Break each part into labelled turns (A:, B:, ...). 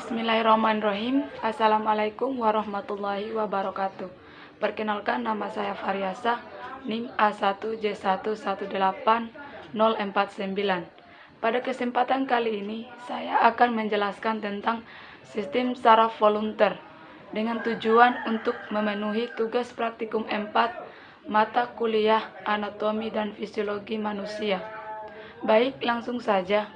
A: Bismillahirrahmanirrahim. Assalamualaikum warahmatullahi wabarakatuh. Perkenalkan, nama saya Faryasa, NIM A1J118049. Pada kesempatan kali ini, saya akan menjelaskan tentang sistem saraf volunteer dengan tujuan untuk memenuhi tugas praktikum 4 mata kuliah anatomi dan fisiologi manusia. Baik, langsung saja.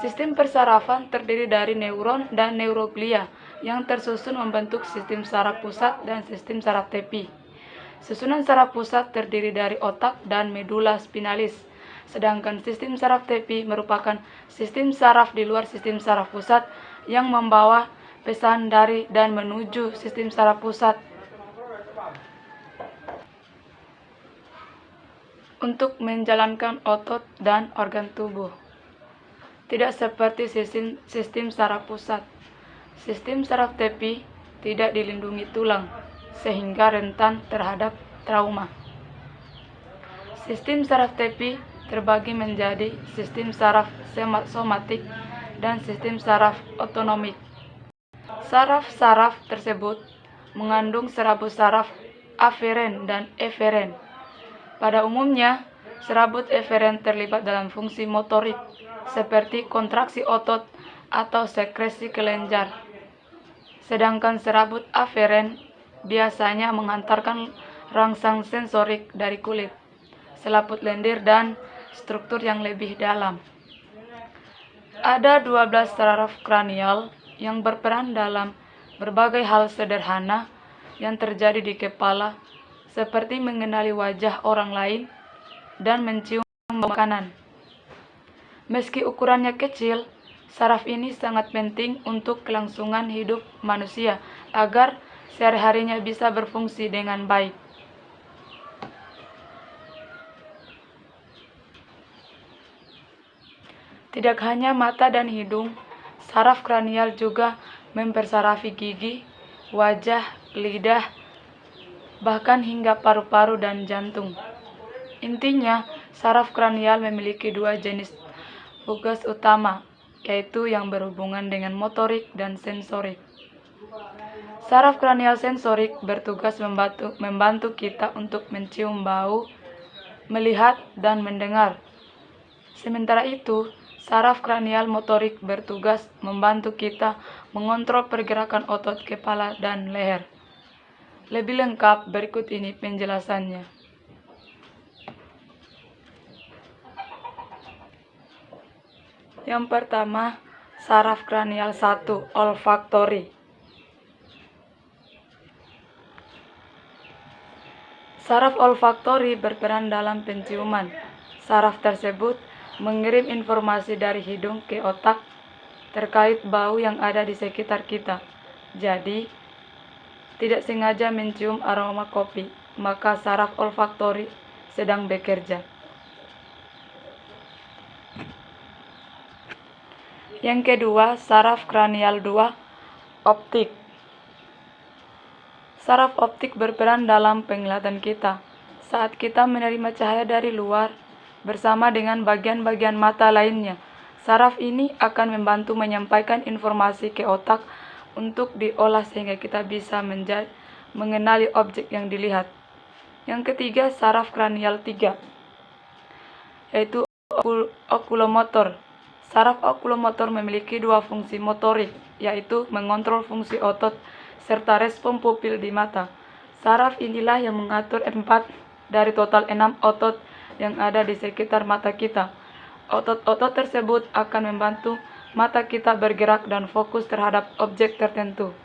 A: Sistem persarafan terdiri dari neuron dan neuroglia yang tersusun membentuk sistem saraf pusat dan sistem saraf tepi. Susunan saraf pusat terdiri dari otak dan medula spinalis, sedangkan sistem saraf tepi merupakan sistem saraf di luar sistem saraf pusat yang membawa pesan dari dan menuju sistem saraf pusat untuk menjalankan otot dan organ tubuh. Tidak seperti sistem saraf pusat, sistem saraf tepi tidak dilindungi tulang, sehingga rentan terhadap trauma. Sistem saraf tepi terbagi menjadi sistem saraf somatik dan sistem saraf otonomik. Saraf-saraf tersebut mengandung serabut saraf aferen dan eferen. Pada umumnya, serabut eferen terlibat dalam fungsi motorik, seperti kontraksi otot atau sekresi kelenjar. Sedangkan serabut aferen biasanya menghantarkan rangsang sensorik dari kulit, selaput lendir, dan struktur yang lebih dalam. Ada 12 saraf kranial yang berperan dalam berbagai hal sederhana yang terjadi di kepala, seperti mengenali wajah orang lain dan mencium makanan. Meski ukurannya kecil, saraf ini sangat penting untuk kelangsungan hidup manusia agar sehari-harinya bisa berfungsi dengan baik. Tidak hanya mata dan hidung, saraf kranial juga mempersarafi gigi, wajah, lidah, bahkan hingga paru-paru dan jantung. Intinya, saraf kranial memiliki dua jenis tugas utama, yaitu yang berhubungan dengan motorik dan sensorik. Saraf kranial sensorik bertugas membantu kita untuk mencium bau, melihat, dan mendengar. Sementara itu, saraf kranial motorik bertugas membantu kita mengontrol pergerakan otot kepala dan leher. Lebih lengkap berikut ini penjelasannya. Yang pertama, saraf kranial 1, olfaktori. Saraf olfaktori berperan dalam penciuman. Saraf tersebut mengirim informasi dari hidung ke otak terkait bau yang ada di sekitar kita. Jadi, tidak sengaja mencium aroma kopi, maka saraf olfaktori sedang bekerja. Yang kedua, saraf kranial 2, optik. Saraf optik berperan dalam penglihatan kita. Saat kita menerima cahaya dari luar, bersama dengan bagian-bagian mata lainnya, saraf ini akan membantu menyampaikan informasi ke otak untuk diolah sehingga kita bisa mengenali objek yang dilihat. Yang ketiga, saraf kranial 3, yaitu okulomotor. Saraf okulomotor memiliki dua fungsi motorik, yaitu mengontrol fungsi otot serta respon pupil di mata. Saraf inilah yang mengatur 4 dari total 6 otot yang ada di sekitar mata kita. Otot-otot tersebut akan membantu mata kita bergerak dan fokus terhadap objek tertentu.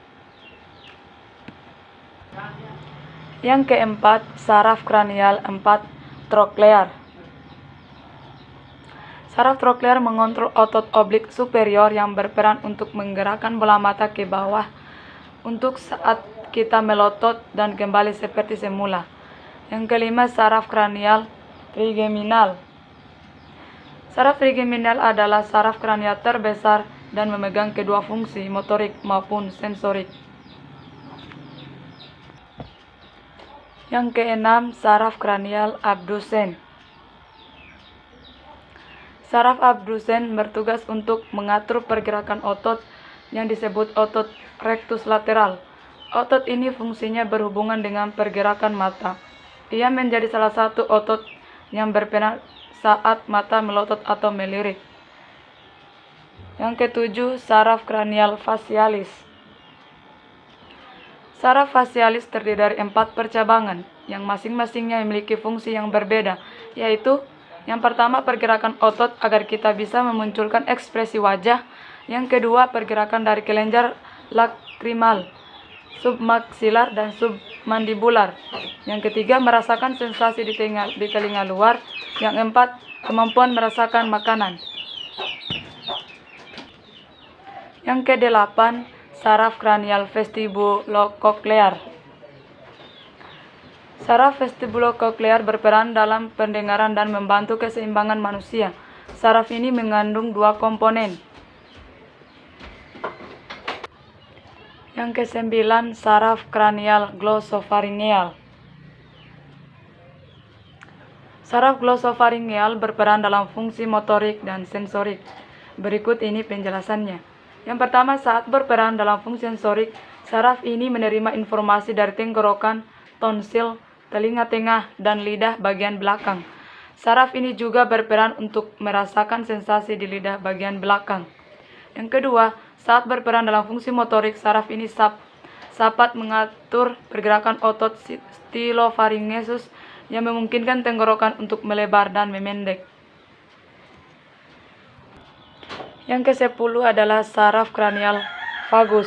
A: Yang keempat, saraf kranial 4, troklear. Saraf troklear mengontrol otot oblik superior yang berperan untuk menggerakkan bola mata ke bawah untuk saat kita melotot dan kembali seperti semula. Yang kelima, saraf kranial trigeminal. Saraf trigeminal adalah saraf kranial terbesar dan memegang kedua fungsi, motorik maupun sensorik. Yang keenam, saraf kranial abdusen. Saraf abdusen bertugas untuk mengatur pergerakan otot yang disebut otot rectus lateral. Otot ini fungsinya berhubungan dengan pergerakan mata. Ia menjadi salah satu otot yang berperan saat mata melotot atau melirik. Yang ketujuh, saraf kranial facialis. Saraf facialis terdiri dari 4 percabangan, yang masing-masingnya memiliki fungsi yang berbeda, yaitu yang pertama, pergerakan otot agar kita bisa memunculkan ekspresi wajah. Yang kedua, pergerakan dari kelenjar lakrimal, submaksilar, dan submandibular. Yang ketiga, merasakan sensasi di telinga luar. Yang keempat, kemampuan merasakan makanan. Yang kedelapan, saraf kranial vestibulokoklear. Saraf vestibulokoklear berperan dalam pendengaran dan membantu keseimbangan manusia. Saraf ini mengandung 2 komponen. Yang kesembilan, saraf kranial glosopharyngeal. Saraf glosopharyngeal berperan dalam fungsi motorik dan sensorik. Berikut ini penjelasannya. Yang pertama, saat berperan dalam fungsi sensorik, saraf ini menerima informasi dari tenggorokan, tonsil, telinga tengah, dan lidah bagian belakang. Saraf ini juga berperan untuk merasakan sensasi di lidah bagian belakang. Yang kedua, saat berperan dalam fungsi motorik, saraf ini dapat mengatur pergerakan otot stylofaringeus yang memungkinkan tenggorokan untuk melebar dan memendek. Yang ke-10 adalah saraf kranial vagus.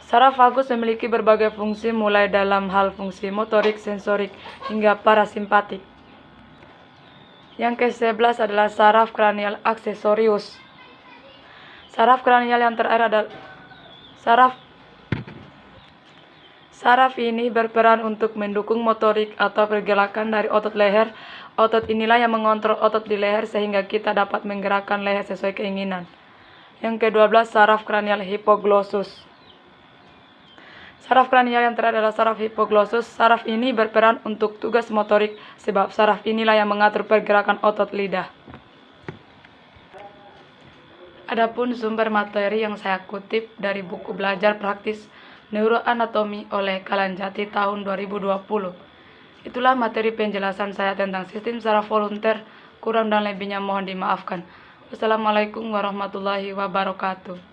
A: Saraf vagus memiliki berbagai fungsi mulai dalam hal fungsi motorik, sensorik, hingga parasimpatik. Yang ke-11 adalah saraf kranial aksesorius. Saraf kranial yang terakhir adalah saraf ini berperan untuk mendukung motorik atau pergerakan dari otot leher. Otot inilah yang mengontrol otot di leher sehingga kita dapat menggerakkan leher sesuai keinginan. Yang ke-12, saraf kranial hipoglossus. Saraf kranial yang terakhir adalah saraf hipoglossus. Saraf ini berperan untuk tugas motorik sebab saraf inilah yang mengatur pergerakan otot lidah. Adapun sumber materi yang saya kutip dari buku belajar praktis neuroanatomi oleh Kalanjati tahun 2020. Itulah materi penjelasan saya tentang sistem saraf volunteer. Kurang dan lebihnya mohon dimaafkan. Wassalamualaikum warahmatullahi wabarakatuh.